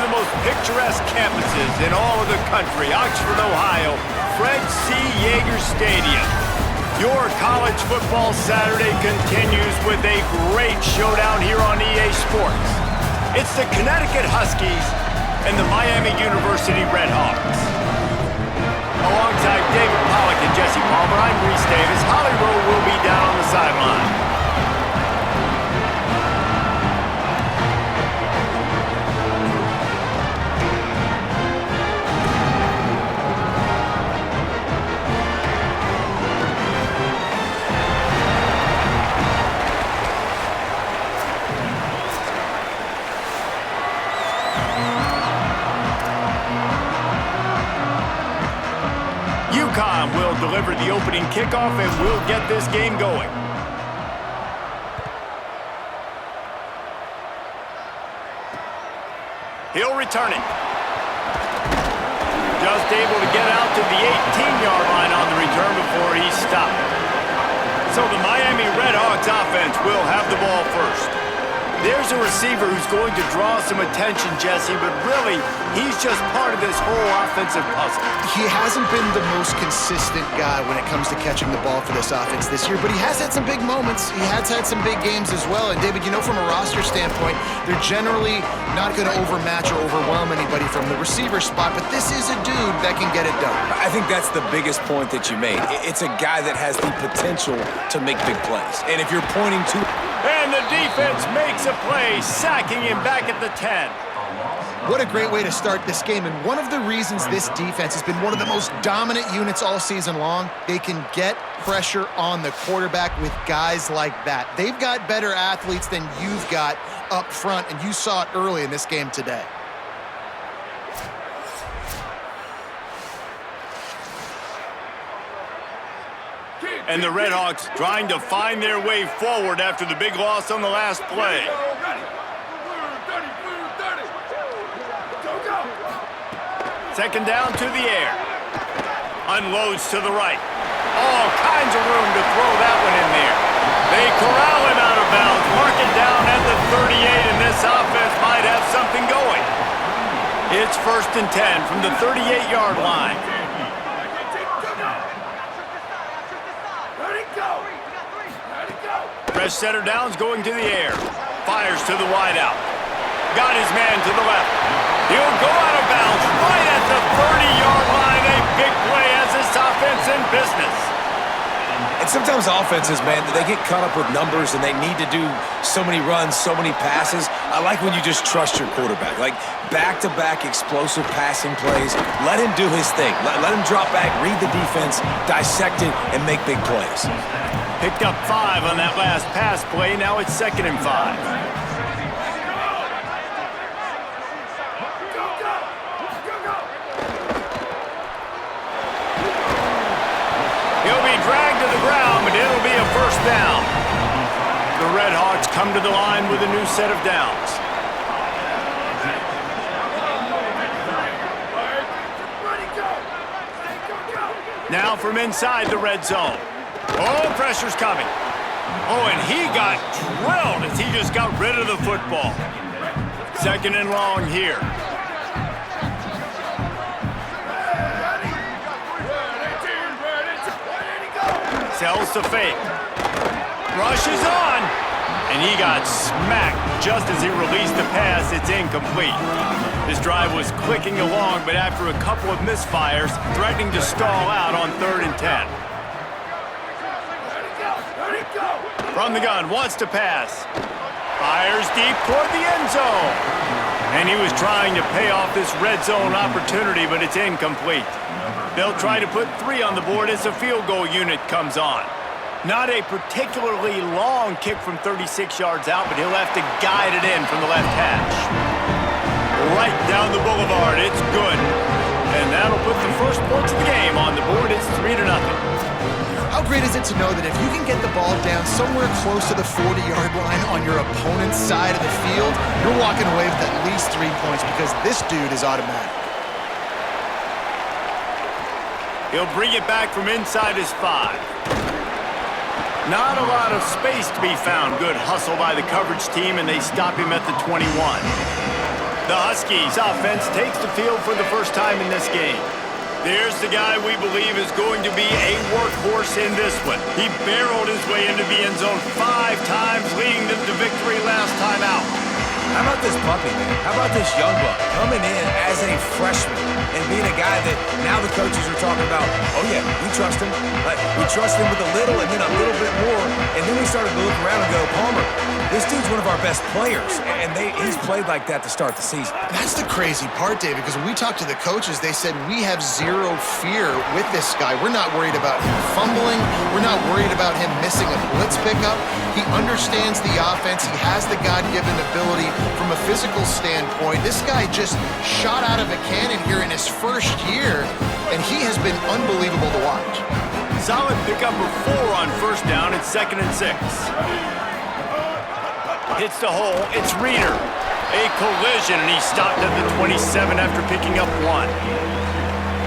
the most picturesque campuses in all of the country, Oxford, Ohio, Fred C. Yeager Stadium. Your college football Saturday continues with a great showdown here on EA Sports. It's the Connecticut Huskies and the Miami University RedHawks. Alongside David Pollack and Jesse Palmer, I'm Reese Davis. Holly Rowe will be down on the sideline. UConn will deliver the opening kickoff and we'll get this game going. He'll return it. Just able to get out to the 18-yard line on the return before he's stopped. So the Miami RedHawks offense will have the ball first. There's a receiver who's going to draw some attention, Jesse, but really, he's just part of this whole offensive puzzle. He hasn't been the most consistent guy when it comes to catching the ball for this offense this year, but he has had some big moments. He has had some big games as well. And, David, you know, from a roster standpoint, they're generally not going to overmatch or overwhelm anybody from the receiver spot, but this is a dude that can get it done. I think that's the biggest point that you made. It's a guy that has the potential to make big plays. And if you're pointing to... And the defense makes a play, sacking him back at the 10. What a great way to start this game, and one of the reasons this defense has been one of the most dominant units all season long, they can get pressure on the quarterback with guys like that. They've got better athletes than you've got up front, and you saw it early in this game today. And the RedHawks trying to find their way forward after the big loss on the last play. Second down to the air. Unloads to the right. All kinds of room to throw that one in there. They corral him out of bounds, mark it down at the 38, and this offense might have something going. It's 1st and 10 from the 38-yard line. Fresh setter downs going to the air. Fires to the wideout. Got his man to the left. He'll go out of bounds right at the 30-yard line. A big play as this offense in business. And sometimes offenses, man, they get caught up with numbers and they need to do so many runs, so many passes. I like when you just trust your quarterback. Like back-to-back explosive passing plays. Let him do his thing. Let him drop back, read the defense, dissect it, and make big plays. Picked up 5 on that last pass play. Now it's 2nd and 5. He'll be dragged to the ground, but it'll be a 1st down. The RedHawks come to the line with a new set of downs. Now from inside the red zone. Oh, pressure's coming. Oh, and he got drilled as he just got rid of the football. 2nd and long here. Sells to fake. Rushes on. And he got smacked just as he released the pass. It's incomplete. This drive was clicking along, but after a couple of misfires, threatening to stall out on 3rd and 10. From the gun, wants to pass. Fires deep toward the end zone. And he was trying to pay off this red zone opportunity, but it's incomplete. They'll try to put 3 on the board as the field goal unit comes on. Not a particularly long kick from 36 yards out, but he'll have to guide it in from the left hash. Right down the boulevard, it's good. And that'll put the first points of the game on the board. It's 3-0. How great is it to know that if you can get the ball down somewhere close to the 40-yard line on your opponent's side of the field, you're walking away with at least 3 points because this dude is automatic. He'll bring it back from inside his 5. Not a lot of space to be found. Good hustle by the coverage team, and they stop him at the 21. The Huskies offense takes the field for the first time in this game. There's the guy we believe is going to be a workhorse in this one. He barreled his way into the end zone 5 times, leading them to victory last time out. How about this puppy, man? How about this young buck coming in as a freshman and being a guy that now the coaches are talking about, oh, yeah, we trust him. Like, we trust him with a little and then a little bit more. And then we started to look around and go, Palmer, this dude's one of our best players. And he's played like that to start the season. That's the crazy part, David, because when we talked to the coaches, they said we have zero fear with this guy. We're not worried about him fumbling. We're not worried about him missing a blitz pickup. He understands the offense. He has the God-given ability from a physical standpoint. This guy just shot out of a cannon here in his first year, and he has been unbelievable to watch. Solid pickup of 4 on first down and 2nd and 6. Hits the hole. It's Reeder. A collision, and he stopped at the 27 after picking up 1.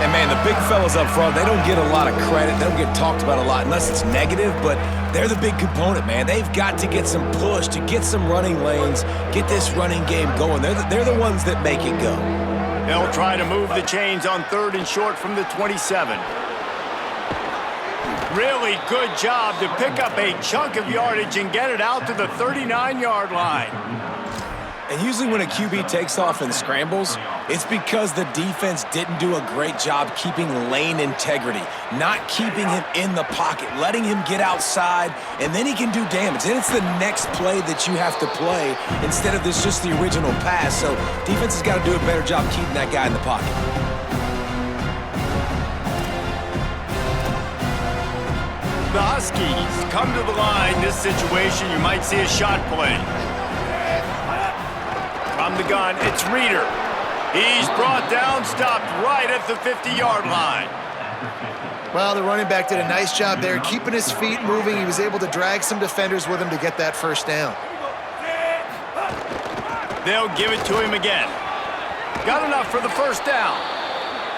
And, man, the big fellas up front, they don't get a lot of credit. They don't get talked about a lot unless it's negative, but they're the big component, man. They've got to get some push, to get some running lanes, get this running game going. They're the ones that make it go. They'll try to move the chains on 3rd and short from the 27. Really good job to pick up a chunk of yardage and get it out to the 39-yard line. And usually when a QB takes off and scrambles, it's because the defense didn't do a great job keeping lane integrity, not keeping him in the pocket, letting him get outside, and then he can do damage. Then it's the next play that you have to play instead of this just the original pass. So defense has got to do a better job keeping that guy in the pocket. The Huskies come to the line. This situation, you might see a shot play. From the gun, it's Reeder. He's brought down, stopped right at the 50-yard line. Well, the running back did a nice job there, keeping his feet moving. He was able to drag some defenders with him to get that first down. They'll give it to him again. Got enough for the first down.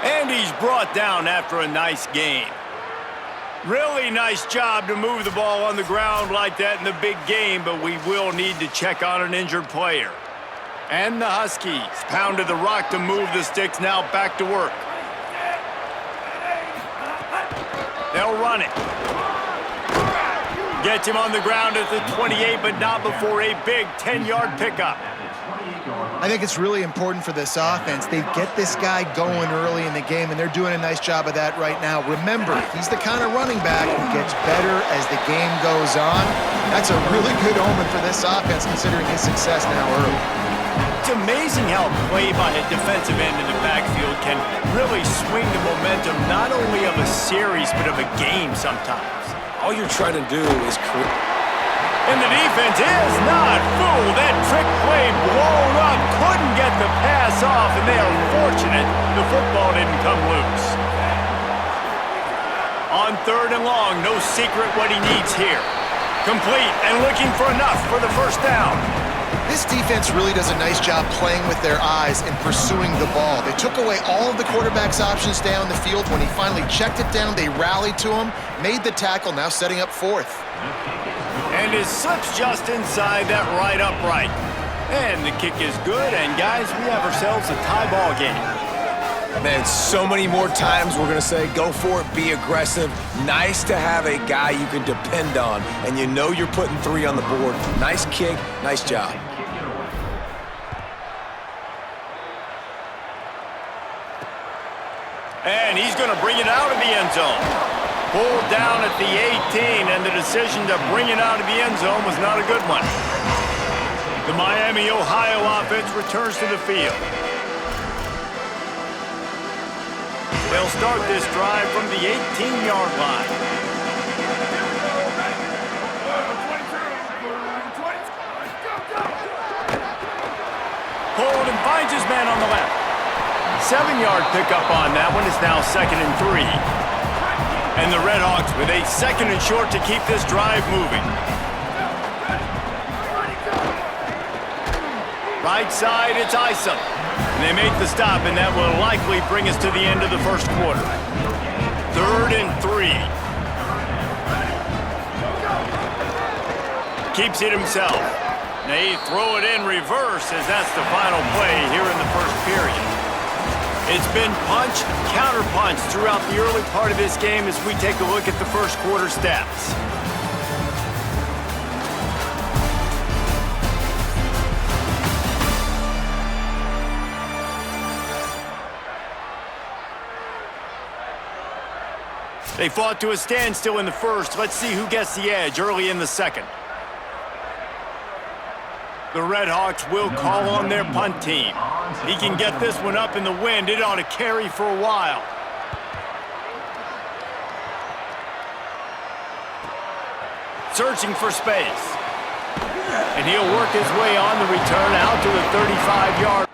And he's brought down after a nice gain. Really nice job to move the ball on the ground like that in the big game, but we will need to check on an injured player. And the Huskies pounded the rock to move the sticks, now back to work. They'll run it. Gets him on the ground at the 28, but not before a big 10-yard pickup. I think it's really important for this offense. They get this guy going early in the game, and they're doing a nice job of that right now. Remember, he's the kind of running back who gets better as the game goes on. That's a really good omen for this offense, considering his success now early. It's amazing how play by a defensive end in the backfield can really swing the momentum not only of a series, but of a game sometimes. All you're trying to do is create. And the defense is not fooled. That trick play blown up. Couldn't get the pass off, and they are fortunate the football didn't come loose. On 3rd and long, no secret what he needs here. Complete and looking for enough for the first down. This defense really does a nice job playing with their eyes and pursuing the ball. They took away all of the quarterback's options down the field. When he finally checked it down, they rallied to him, made the tackle, now setting up 4th. And it slips just inside that right upright. And the kick is good, and guys, we have ourselves a tie ball game. Man, so many more times we're going to say, go for it, be aggressive. Nice to have a guy you can depend on, and you know you're putting 3 on the board. Nice kick, nice job. And he's going to bring it out of the end zone. Pulled down at the 18, and the decision to bring it out of the end zone was not a good one. The Miami, Ohio offense returns to the field. They'll start this drive from the 18-yard line. Pulled and finds his man on the left. 7-yard pickup on that one. Is now 2nd and 3. And the RedHawks with a 2nd and short to keep this drive moving. Right side, it's Isom. And they make the stop, and that will likely bring us to the end of the first quarter. 3rd and 3. Keeps it himself. They throw it in reverse as that's the final play here in the first period. It's been punch, counter-punch throughout the early part of this game as we take a look at the first quarter stats. They fought to a standstill in the first. Let's see who gets the edge early in the second. The RedHawks will call on their punt team. He can get this one up in the wind. It ought to carry for a while. Searching for space. And he'll work his way on the return out to the 35-yard.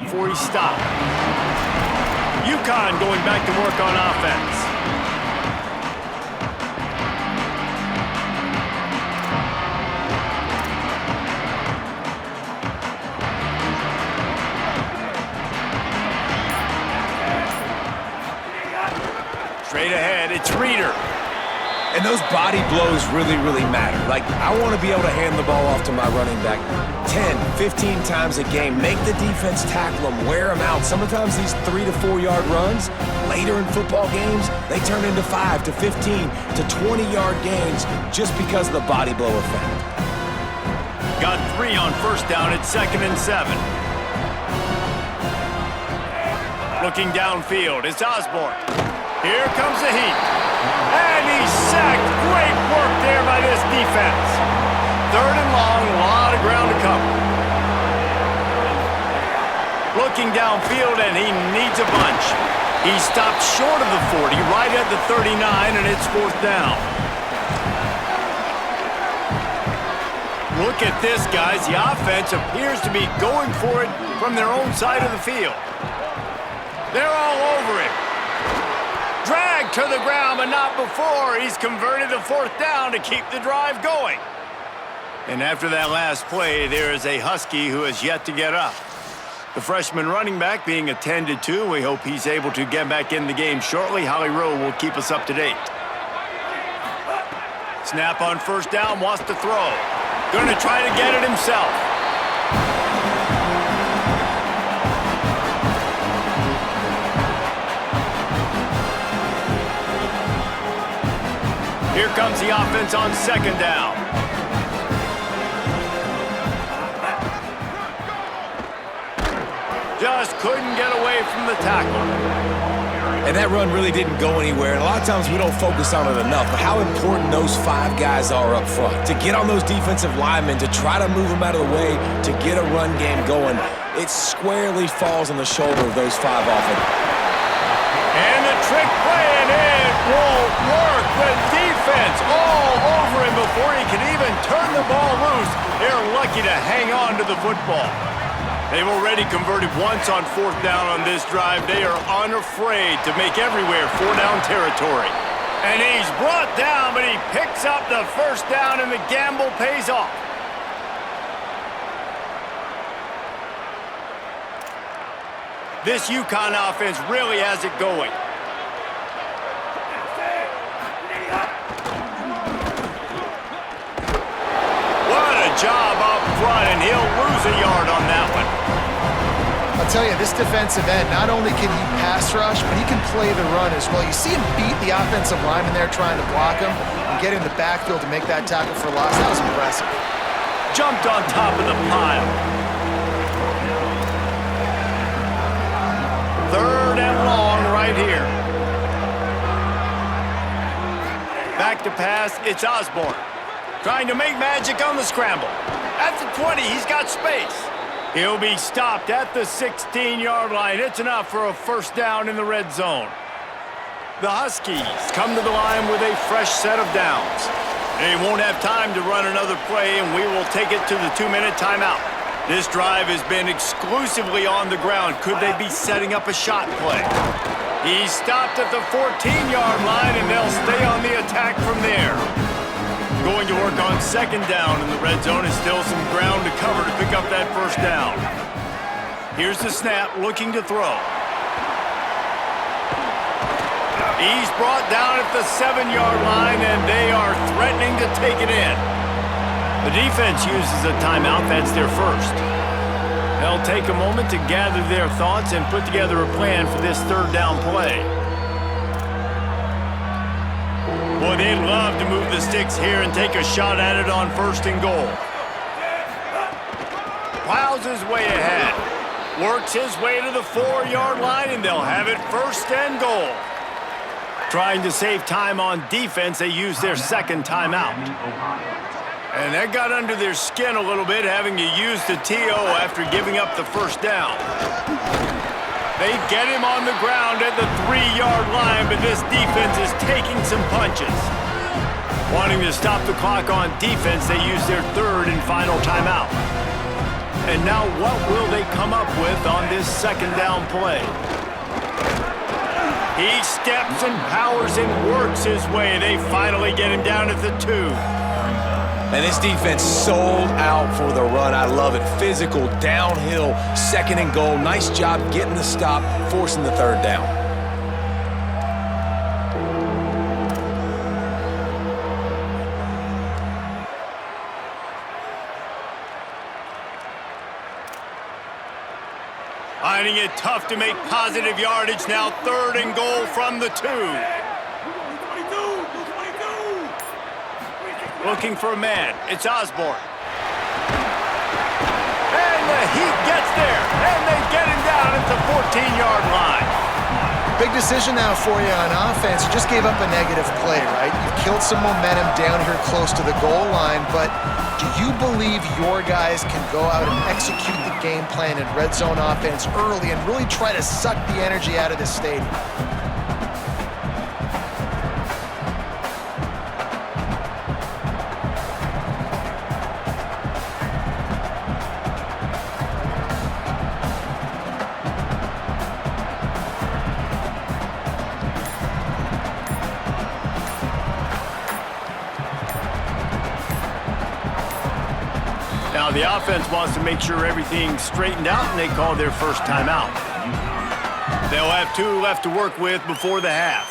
Before he stopped. UConn going back to work on offense. Straight ahead, it's Reader. And those body blows really, really matter. Like, I want to be able to hand the ball off to my running back 10, 15 times a game. Make the defense tackle them, wear them out. Sometimes these 3 to 4 yard runs, later in football games, they turn into 5 to 15 to 20-yard gains just because of the body blow effect. Got 3 on first down at 2nd and 7. Looking downfield, it's Osborne. Here comes the heat. And he's sacked. Great work there by this defense. 3rd and long, a lot of ground to cover. Looking downfield, and he needs a bunch. He stopped short of the 40, right at the 39, and it's 4th down. Look at this, guys. The offense appears to be going for it from their own side of the field. They're all over it. Dragged to the ground, but not before. He's converted a 4th down to keep the drive going. And after that last play, there is a Husky who has yet to get up. The freshman running back being attended to. We hope he's able to get back in the game shortly. Holly Rowe will keep us up to date. Snap on first down, wants to throw. Going to try to get it himself. Here comes the offense on 2nd down. Just couldn't get away from the tackle. And that run really didn't go anywhere. And a lot of times we don't focus on it enough, but how important those 5 guys are up front. To get on those defensive linemen, to try to move them out of the way, to get a run game going, it squarely falls on the shoulder of those 5 offense. And the trick play, and it won't work. The defense all over him before he can even turn the ball loose. They're lucky to hang on to the football. They've already converted once on 4th down on this drive. They are unafraid to make everywhere 4-down territory. And he's brought down, but he picks up the 1st down, and the gamble pays off. This UConn offense really has it going. What a job up front, and he'll lose a yard on that one. I'll tell you, this defensive end, not only can he pass rush, but he can play the run as well. You see him beat the offensive lineman there trying to block him and get in the backfield to make that tackle for loss. That was impressive. Jumped on top of the pile. 3rd and long right here. Back to pass, it's Osborne. Trying to make magic on the scramble. the 20. He's got space. He'll be stopped at the 16-yard line. It's enough for a first down in the red zone. The Huskies come to the line with a fresh set of downs. They won't have time to run another play, and we will take it to the 2-minute timeout. This drive has been exclusively on the ground. Could they be setting up a shot play? He's stopped at the 14-yard line, and they'll stay on the attack from there. Going to work on second down in the red zone, and still some ground to cover to pick up that first down. Here's the snap, looking to throw. He's brought down at the 7-yard line, and they are threatening to take it in. The defense uses a timeout. That's their first. They'll take a moment to gather their thoughts and put together a plan for this third down play. Boy, they'd love to move the sticks here and take a shot at it on first and goal. Plows his way ahead. Works his way to the 4-yard line, and they'll have it first and goal. Trying to save time on defense, they use their second timeout. And that got under their skin a little bit, having to use the TO after giving up the first down. They get him on the ground at the 3-yard line, but this defense is taking some punches. Wanting to stop the clock on defense, they use their third and final timeout. And now what will they come up with on this second down play? He steps and powers and works his way. They finally get him down at the 2. And this defense sold out for the run. I love it. Physical, downhill, second and goal. Nice job getting the stop, forcing the third down. Finding it tough to make positive yardage. Now third and goal from the 2. Looking for a man. It's Osborne. And the Heat gets there. And they get him down at the 14-yard line. Big decision now for you on offense. You just gave up a negative play, right? You've killed some momentum down here close to the goal line, but do you believe your guys can go out and execute the game plan in red zone offense early and really try to suck the energy out of this stadium? Now the offense wants to make sure everything's straightened out, and they call their first timeout. They'll have 2 left to work with before the half.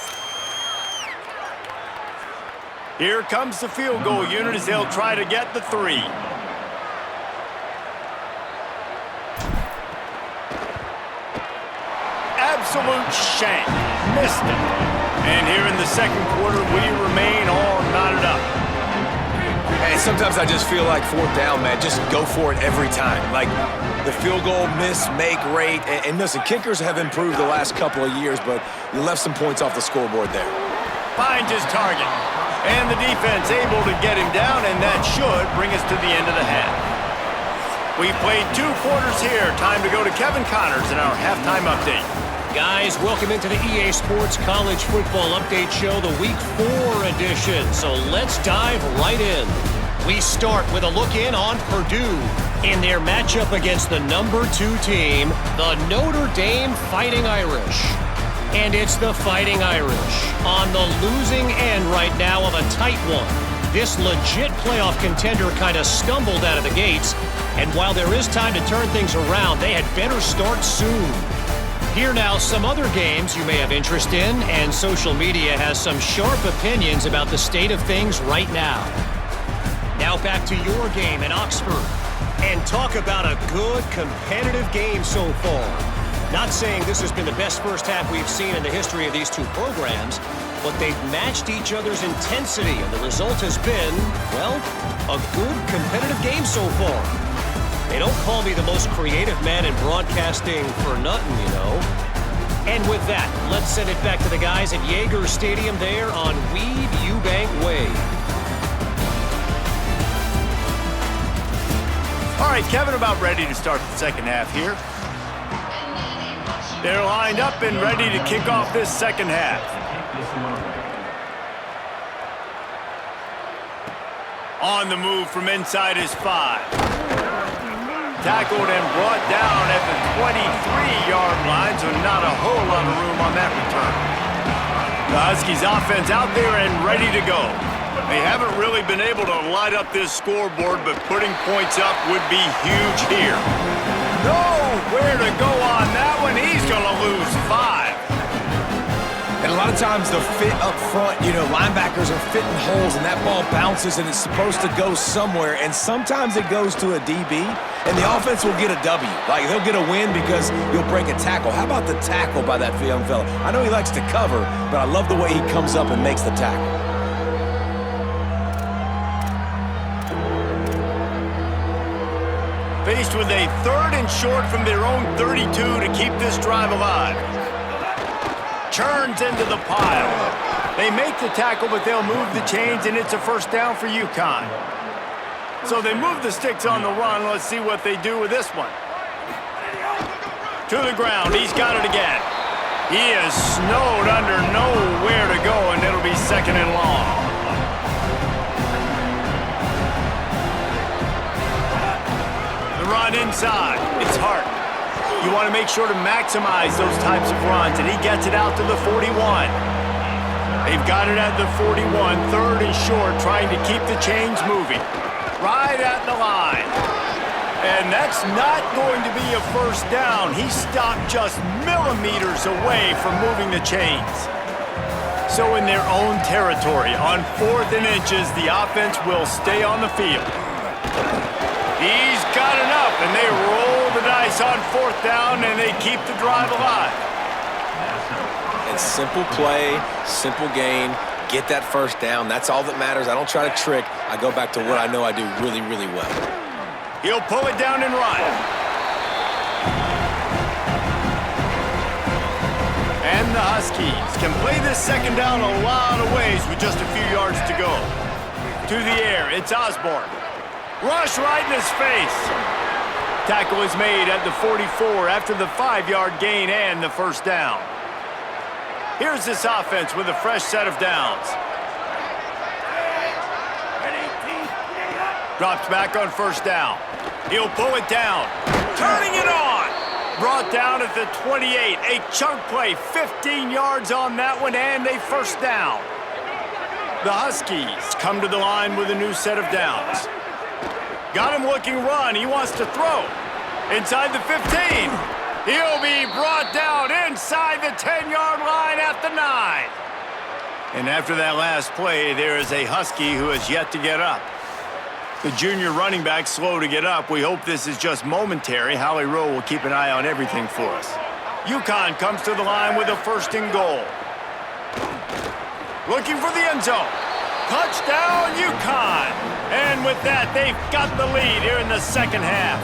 Here comes the field goal unit as they'll try to get the 3. Absolute shank. Missed it. And here in the second quarter, we remain all knotted up. And sometimes I just feel like fourth down, man, just go for it every time. Like the field goal miss, make rate. And listen, kickers have improved the last couple of years, but you left some points off the scoreboard there. Finds his target. And the defense able to get him down, and that should bring us to the end of the half. We've played 2 quarters here. Time to go to Kevin Connors in our halftime update. Guys, welcome into the EA Sports College Football Update Show, the Week 4 edition. So let's dive right in. We start with a look in on Purdue in their matchup against the number 2 team, the Notre Dame Fighting Irish. And it's the Fighting Irish on the losing end right now of a tight one. This legit playoff contender kind of stumbled out of the gates, and while there is time to turn things around, they had better start soon. Here now, some other games you may have interest in, and social media has some sharp opinions about the state of things right now. Now back to your game in Oxford, and talk about a good competitive game so far. Not saying this has been the best first half we've seen in the history of these 2 programs, but they've matched each other's intensity, and the result has been, well, a good competitive game so far. They don't call me the most creative man in broadcasting for nothing, you know. And with that, let's send it back to the guys at Yager Stadium there on Weed Eubank Way. All right, Kevin, about ready to start the second half here. They're lined up and ready to kick off this second half. On the move from inside his 5. Tackled and brought down at the 23-yard line, so not a whole lot of room on that return. The Huskies offense out there and ready to go. They haven't really been able to light up this scoreboard, but putting points up would be huge here. Nowhere to go on that one. He's going to lose 5. And a lot of times the fit up front, linebackers are fitting holes and that ball bounces and it's supposed to go somewhere, and sometimes it goes to a DB and the offense will get a W. Like, they'll get a win because you'll break a tackle. How about the tackle by that young fella? I know he likes to cover, but I love the way he comes up and makes the tackle. Faced with a 3rd and short from their own 32 to keep this drive alive. Churns into the pile. They make the tackle, but they'll move the chains, and it's a first down for UConn. So they move the sticks on the run. Let's see what they do with this one. To the ground. He's got it again. He is snowed under, nowhere to go, and it'll be 2nd and long. The run inside. It's Hart. You want to make sure to maximize those types of runs, and he gets it out to the 41. They've got it at the 41, 3rd and short, trying to keep the chains moving. Right at the line. And that's not going to be a first down. He stopped just millimeters away from moving the chains. So in their own territory, on 4th and inches, the offense will stay on the field. He's got enough, and they roll the dice on 4th down, and they keep the drive alive. And simple play, simple gain, get that first down. That's all that matters. I don't try to trick. I go back to what I know I do really, really well. He'll pull it down and run. And the Huskies can play this second down a lot of ways with just a few yards to go. To the air, it's Osborne. Rush right in his face. Tackle is made at the 44 after the 5-yard gain and the first down. Here's this offense with a fresh set of downs. Drops back on first down. He'll pull it down. Turning it on. Brought down at the 28. A chunk play, 15 yards on that one, and a first down. The Huskies come to the line with a new set of downs. Got him looking run. He wants to throw. Inside the 15. He'll be brought down inside the 10-yard line at the 9. And after that last play, there is a Husky who has yet to get up. The junior running back slow to get up. We hope this is just momentary. Howie Rowe will keep an eye on everything for us. UConn comes to the line with a 1st and goal. Looking for the end zone. Touchdown, UConn! And with that, they've got the lead here in the second half.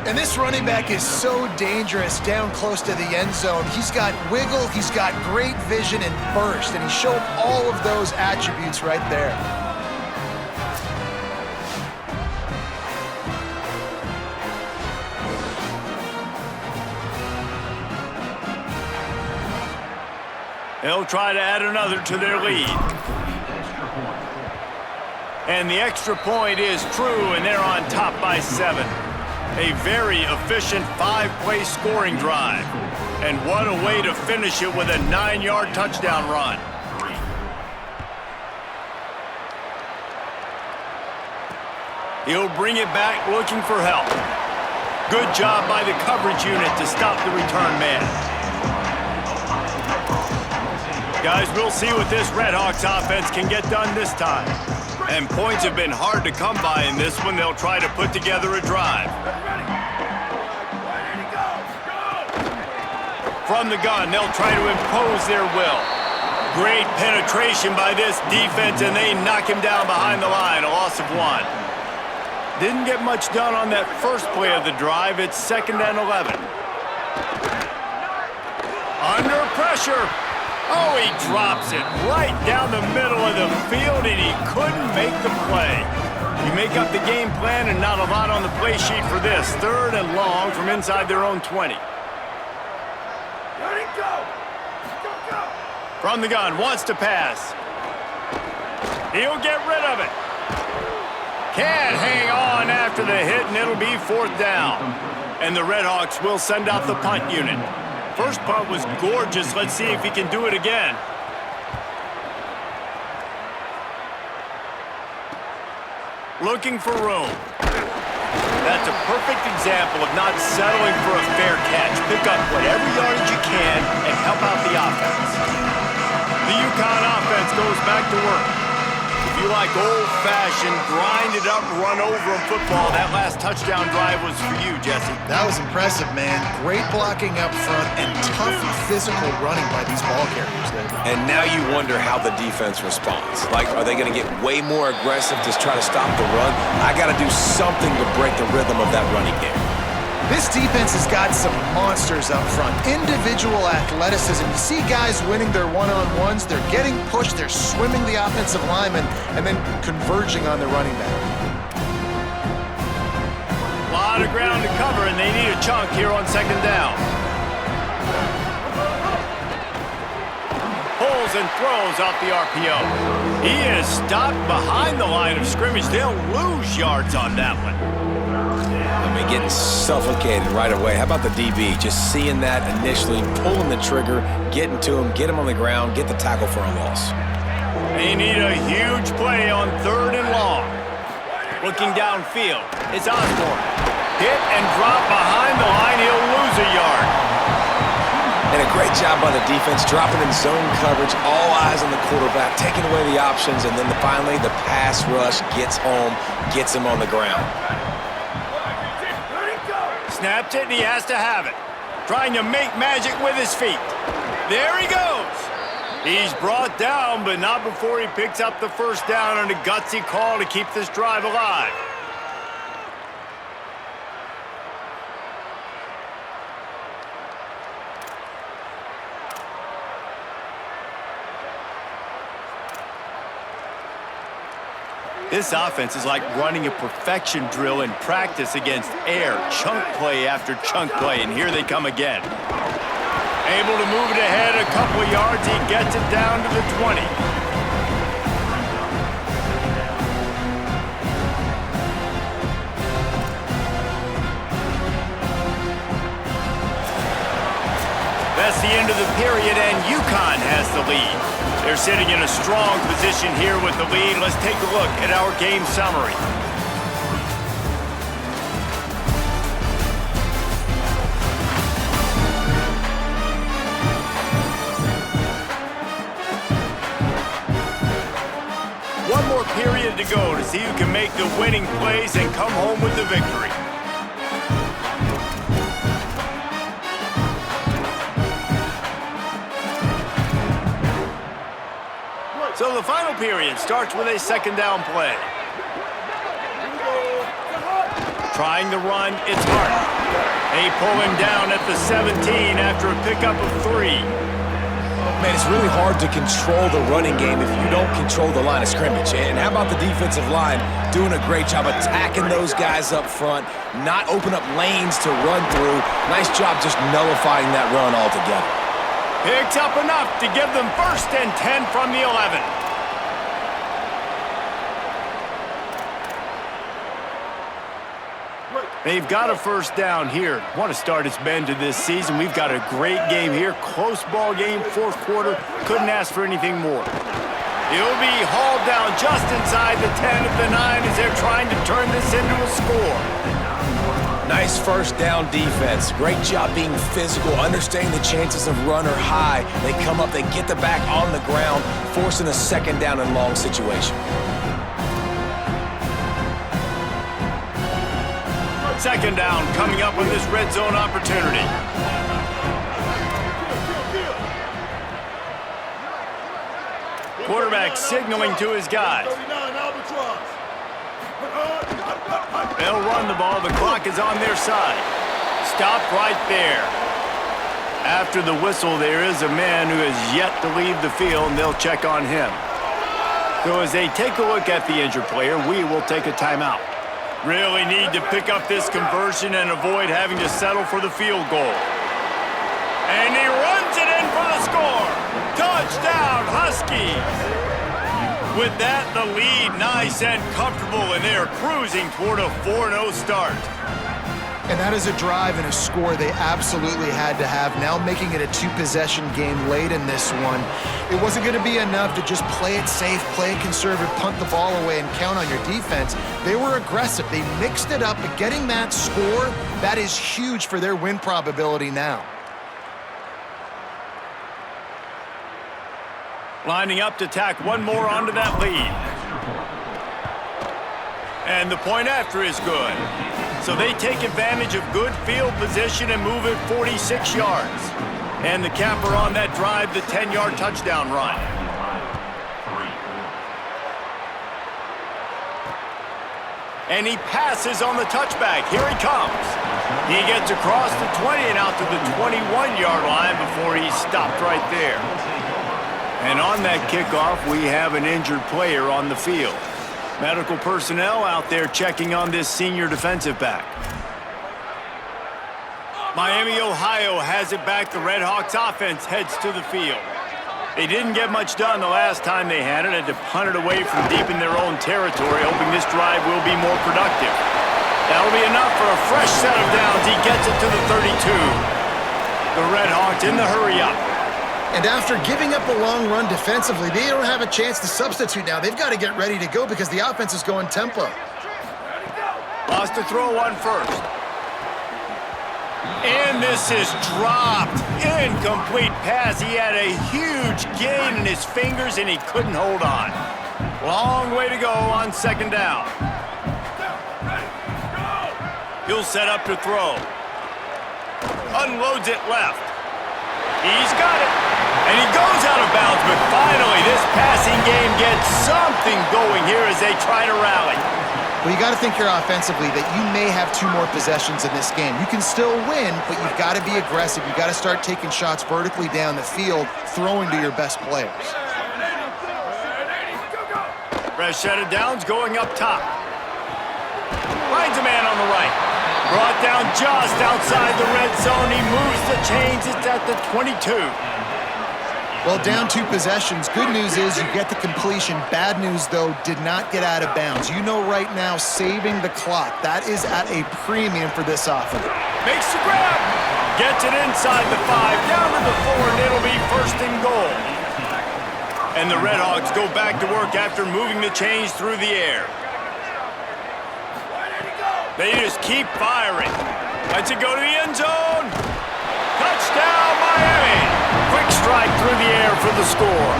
And this running back is so dangerous down close to the end zone. He's got wiggle, he's got great vision and burst, and he showed all of those attributes right there. They'll try to add another to their lead. And the extra point is true, and they're on top by 7. A very efficient 5-play scoring drive. And what a way to finish it with a 9-yard touchdown run. He'll bring it back looking for help. Good job by the coverage unit to stop the return man. Guys, we'll see what this RedHawks offense can get done this time. And points have been hard to come by in this one. They'll try to put together a drive. From the gun, they'll try to impose their will. Great penetration by this defense, and they knock him down behind the line, a loss of 1. Didn't get much done on that first play of the drive. It's 2nd and 11. Under pressure. Oh, he drops it right down the middle of the field, and he couldn't make the play. You make up the game plan and not a lot on the play sheet for this. 3rd and long from inside their own 20. Let it go. Go. From the gun, wants to pass. He'll get rid of it. Can't hang on after the hit, and it'll be 4th down. And the RedHawks will send out the punt unit. First punt was gorgeous. Let's see if he can do it again. Looking for room. That's a perfect example of not settling for a fair catch. Pick up whatever yardage you can and help out the offense. The UConn offense goes back to work. If you like old-fashioned, grind-it-up, run-over football, that last touchdown drive was for you, Jesse. That was impressive, man. Great blocking up front and tough physical running by these ball carriers, David. And now you wonder how the defense responds. Like, are they going to get way more aggressive to try to stop the run? I got to do something to break the rhythm of that running game. This defense has got some monsters up front. Individual athleticism. You see guys winning their one-on-ones. They're getting pushed. They're swimming the offensive lineman and then converging on the running back. A lot of ground to cover, and they need a chunk here on 2nd down. Pulls and throws off the RPO. He is stopped behind the line of scrimmage. They'll lose yards on that one. Getting suffocated right away. How about the DB? Just seeing that initially, pulling the trigger, getting to him, get him on the ground, get the tackle for a loss. They need a huge play on 3rd and long. Looking downfield, it's Osborne. Hit and drop behind the line. He'll lose a yard. And a great job by the defense, dropping in zone coverage, all eyes on the quarterback, taking away the options, and then finally the pass rush gets home, gets him on the ground. Snapped it, and he has to have it. Trying to make magic with his feet. There he goes. He's brought down, but not before he picks up the 1st down on a gutsy call to keep this drive alive. This offense is like running a perfection drill in practice against air, chunk play after chunk play, and here they come again. Able to move it ahead a couple of yards, he gets it down to the 20. That's the end of the period, and UConn has the lead. They're sitting in a strong position here with the lead. Let's take a look at our game summary. One more period to go to see who can make the winning plays and come home with the victory. So the final period starts with a 2nd down play. Trying to run, it's Hart. They pull him down at the 17 after a pickup of 3. Man, it's really hard to control the running game if you don't control the line of scrimmage. And how about the defensive line doing a great job attacking those guys up front, not open up lanes to run through. Nice job just nullifying that run altogether. Picks up enough to give them 1st and 10 from the 11. They've got a 1st down here. Want to start its bend to this season. We've got a great game here. Close ball game, 4th quarter. Couldn't ask for anything more. He'll be hauled down just inside the 10 of the 9 as they're trying to turn this into a score. Nice 1st down defense. Great job being physical, understanding the chances of run are high. They come up, they get the back on the ground, forcing a 2nd down and long situation. 2nd down coming up on this red zone opportunity. Quarterback signaling to his guys. They'll run the ball. The clock is on their side. Stopped right there. After the whistle, there is a man who has yet to leave the field, and they'll check on him. So as they take a look at the injured player, we will take a timeout. Really need to pick up this conversion and avoid having to settle for the field goal. And he runs it in for the score. Touchdown, Huskies. With that, the lead nice and comfortable, and they are cruising toward a 4-0 start. And that is a drive and a score they absolutely had to have. Now making it a two-possession game late in this one. It wasn't going to be enough to just play it safe, play it conservative, punt the ball away, and count on your defense. They were aggressive. They mixed it up, but getting that score, that is huge for their win probability now. Lining up to tack one more onto that lead. And the point after is good. So they take advantage of good field position and move it 46 yards. And the capper on that drive, the 10-yard touchdown run. And he passes on the touchback. Here he comes. He gets across the 20 and out to the 21-yard line before he's stopped right there. And on that kickoff, we have an injured player on the field. Medical personnel out there checking on this senior defensive back. Miami, Ohio has it back. The RedHawks offense heads to the field. They didn't get much done the last time they had it. Had to punt it away from deep in their own territory, hoping this drive will be more productive. That'll be enough for a fresh set of downs. He gets it to the 32. The RedHawks in the hurry-up. And after giving up a long run defensively, they don't have a chance to substitute now. They've got to get ready to go because the offense is going tempo. Lost to throw on first. And this is dropped. Incomplete pass. He had a huge gain in his fingers and he couldn't hold on. Long way to go on second down. He'll set up to throw. Unloads it left. He's got it. And he goes out of bounds, but finally this passing game gets something going here as they try to rally. Well, you got to think here offensively that you may have two more possessions in this game. You can still win, but you've got to be aggressive. You've got to start taking shots vertically down the field, throwing to your best players. Fresh set of downs going up top. Finds a man on the right. Brought down just outside the red zone. He moves the chains. It's at the 22. Well, down two possessions. Good news is you get the completion. Bad news, though, did not get out of bounds. You know right now, saving the clock. That is at a premium for this offense. Makes the grab. Gets it inside the 5, down to the 4, and it'll be first and goal. And the RedHawks go back to work after moving the chains through the air. They just keep firing. Lets it go to the end zone. Touchdown, Miami. Quick strike through the air for the score.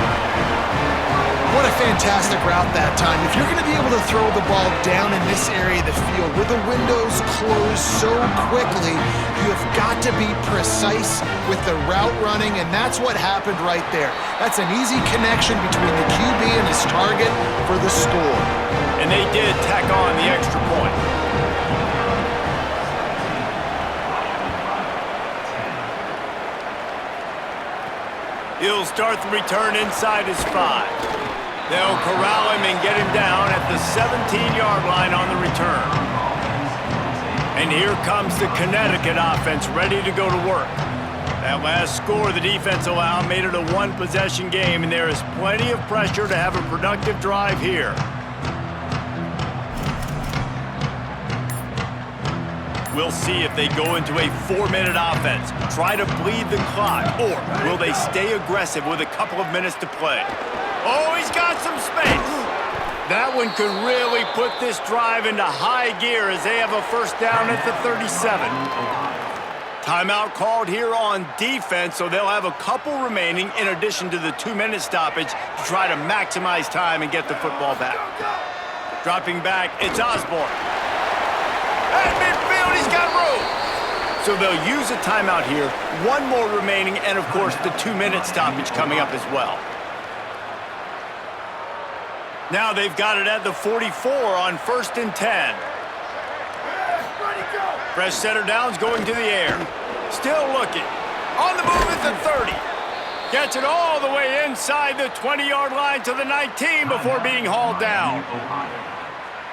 What a fantastic route that time. If you're going to be able to throw the ball down in this area of the field where the windows close so quickly, you have got to be precise with the route running, and that's what happened right there. That's an easy connection between the QB and his target for the score. And they did tack on the extra point. He'll start the return inside his 5. They'll corral him and get him down at the 17-yard line on the return. And here comes the Connecticut offense ready to go to work. That last score the defense allowed made it a one-possession game, and there is plenty of pressure to have a productive drive here. We'll see if they go into a 4-minute offense, try to bleed the clock, or will they stay aggressive with a couple of minutes to play? Oh, he's got some space. That one could really put this drive into high gear as they have a first down at the 37. Timeout called here on defense, so they'll have a couple remaining in addition to the 2-minute stoppage to try to maximize time and get the football back. Dropping back, it's Osborne. At midfield, he's got room. So they'll use a timeout here. One more remaining, and of course, the 2-minute stoppage coming up as well. Now they've got it at the 44 on 1st and 10. Fresh setter downs going to the air. Still looking. On the move at the 30. Gets it all the way inside the 20-yard line to the 19 before being hauled down.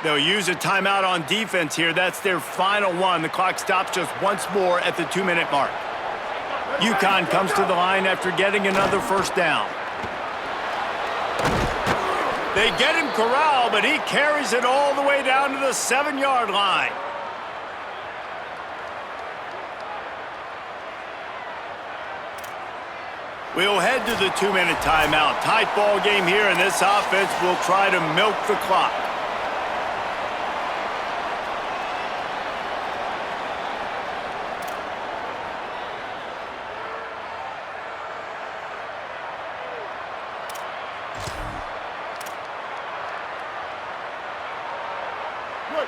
They'll use a timeout on defense here. That's their final one. The clock stops just once more at the 2-minute mark. UConn comes to the line after getting another first down. They get him corralled, but he carries it all the way down to the 7-yard line. We'll head to the 2-minute timeout. Tight ball game here, and this offense will try to milk the clock.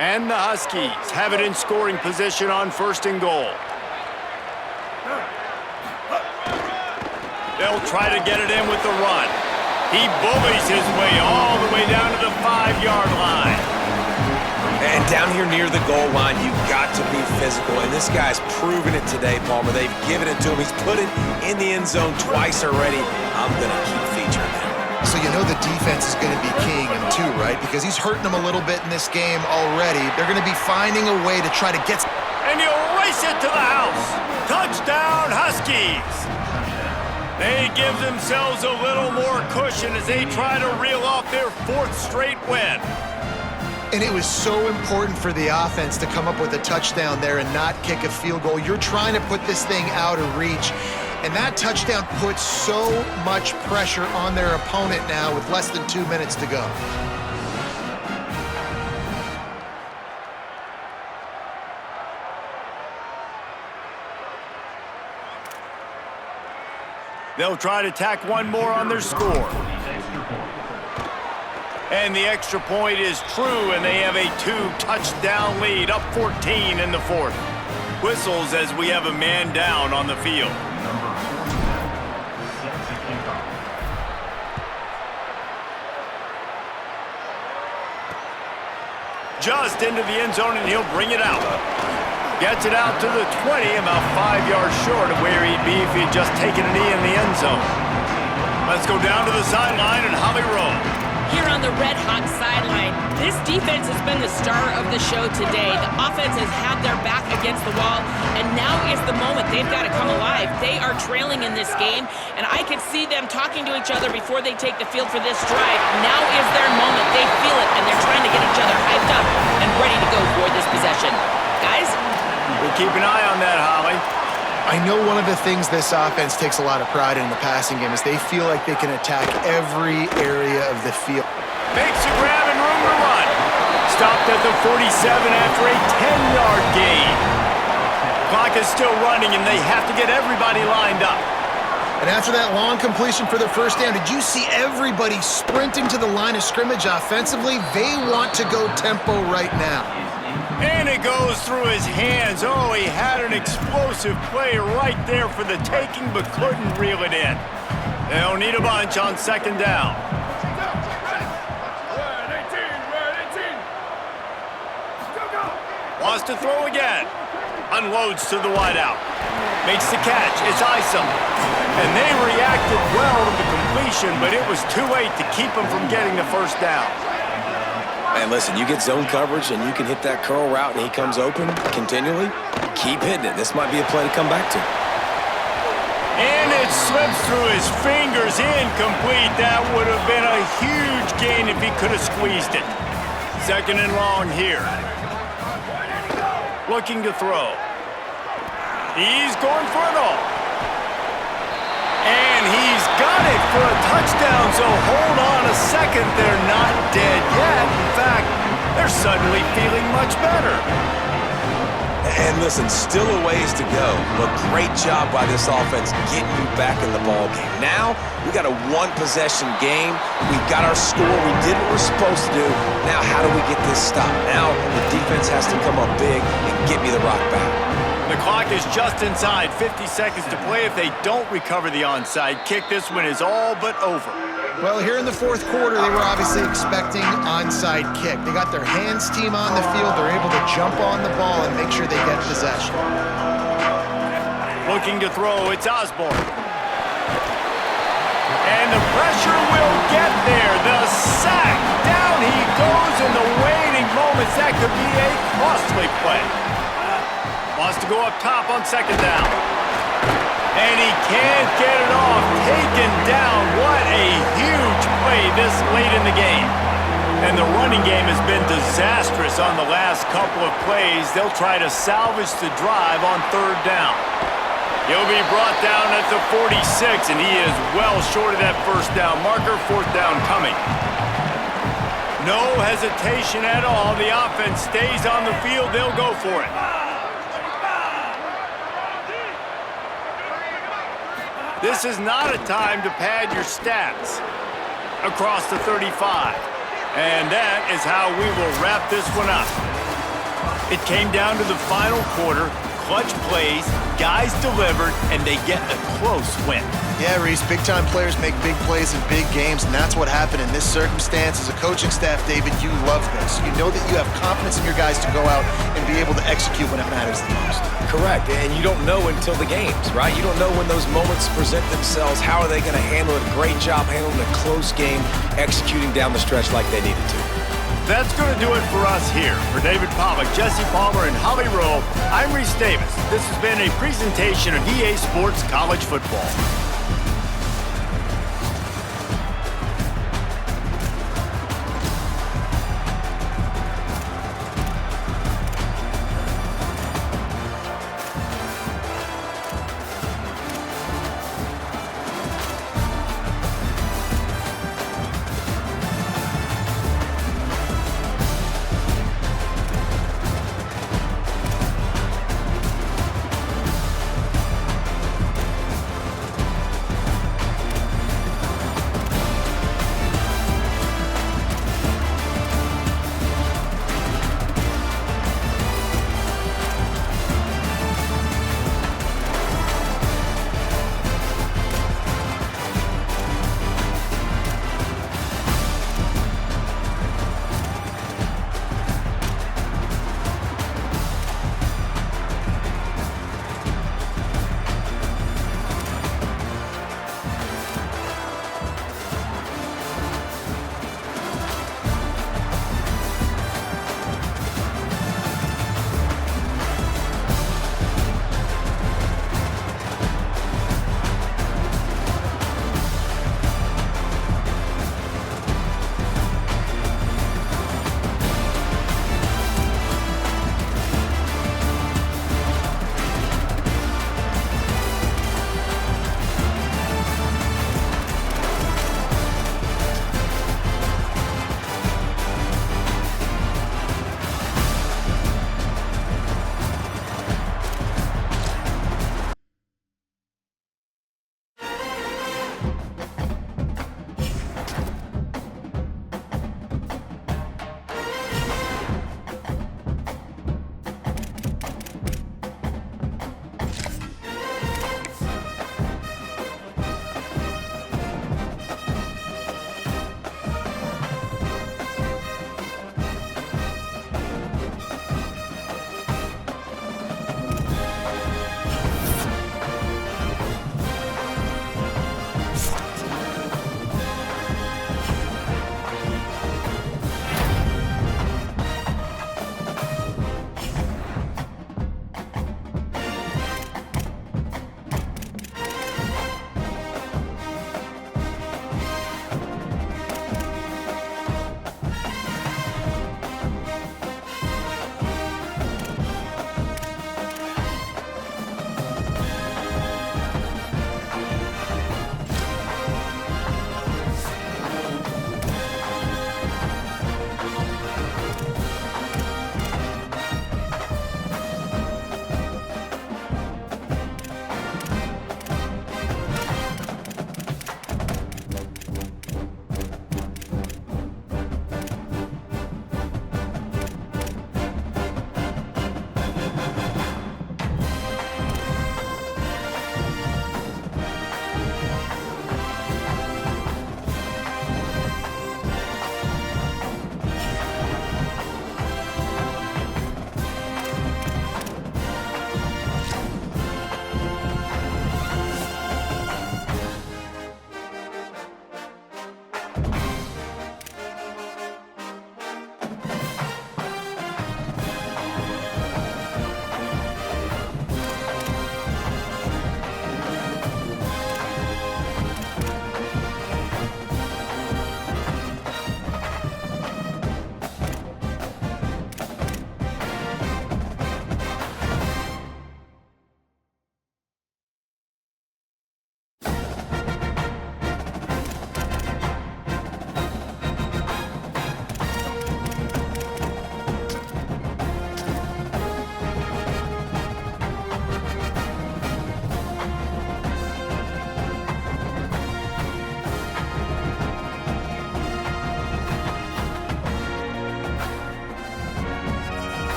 And the Huskies have it in scoring position on 1st and goal. They'll try to get it in with the run. He bullies his way all the way down to the 5-yard line. And down here near the goal line, you've got to be physical. And this guy's proven it today, Palmer. They've given it to him. He's put it in the end zone twice already. I'm going to keep featuring him. So you know the defense is going to be keying him too, right? Because he's hurting them a little bit in this game already. They're going to be finding a way to try to get... And he'll race it to the house. Touchdown, Huskies. They give themselves a little more cushion as they try to reel off their 4th straight win. And it was so important for the offense to come up with a touchdown there and not kick a field goal. You're trying to put this thing out of reach. And that touchdown puts so much pressure on their opponent now with less than 2 minutes to go. They'll try to tack one more on their score. And the extra point is true, and they have a 2-touchdown lead, up 14 in the 4th. Whistles as we have a man down on the field. Just into the end zone, and he'll bring it out. Gets it out to the 20, about 5 yards short of where he'd be if he'd just taken a knee in the end zone. Let's go down to the sideline and Holly Rowe. Here on the RedHawks sideline, this defense has been the star of the show today. The offense has had their back against the wall, and now is the moment they've got to come alive. They are trailing in this game, and I could see them talking to each other before they take the field for this drive. Now is their moment. They feel it, and they're trying to get each other hyped up and ready to go for this possession. Guys? We'll keep an eye on that, Holly. I know one of the things this offense takes a lot of pride in the passing game is they feel like they can attack every area of the field. Makes a grab and room to run. Stopped at the 47 after a 10-yard gain. Clock is still running, and they have to get everybody lined up. And after that long completion for the first down, did you see everybody sprinting to the line of scrimmage offensively? They want to go tempo right now. And it goes through his hands. Oh, he had an explosive play right there for the taking, but couldn't reel it in. They'll need a bunch on 2nd down. Wants to throw again. Unloads to the wideout. Makes the catch. It's Isom. And they reacted well to the completion, but it was too late to keep him from getting the first down. Man, listen, you get zone coverage and you can hit that curl route and he comes open continually. Keep hitting it. This might be a play to come back to. And it slips through his fingers, incomplete. That would have been a huge gain if he could have squeezed it. 2nd and long here. Looking to throw. He's going for it all. And he's got it for a touchdown, so hold on a second. They're not dead yet. In fact, they're suddenly feeling much better. And listen, still a ways to go, but great job by this offense getting you back in the ball game. Now, we got a 1-possession game. We've got our score. We did what we're supposed to do. Now, how do we get this stopped? Now, the defense has to come up big and get me the rock back. The clock is just inside. 50 seconds to play. If they don't recover the onside kick, this one is all but over. Well, here in the 4th quarter, they were obviously expecting onside kick. They got their hands team on the field. They're able to jump on the ball and make sure they get possession. Looking to throw, it's Osborne. And the pressure will get there. The sack. Down he goes in the waiting moments. That could be a costly play. Wants to go up top on second down. And he can't get it off. Taken down. What a huge play this late in the game. And the running game has been disastrous on the last couple of plays. They'll try to salvage the drive on third down. He'll be brought down at the 46, and he is well short of that first down marker. Fourth down coming. No hesitation at all. The offense stays on the field. They'll go for it. This is not a time to pad your stats. Across the 35. And that is how we will wrap this one up. It came down to the final quarter. Clutch plays, guys delivered, and they get a close win. Yeah, Reese, big-time players make big plays in big games, and that's what happened in this circumstance. As a coaching staff, David, you love this. You know that you have confidence in your guys to go out and be able to execute when it matters the most. Correct, and you don't know until the games, right? You don't know when those moments present themselves. How are they going to handle it? Great job handling a close game, executing down the stretch like they needed to. That's going to do it for us here. For David Pollack, Jesse Palmer, and Holly Rowe, I'm Reese Davis. This has been a presentation of EA Sports College Football.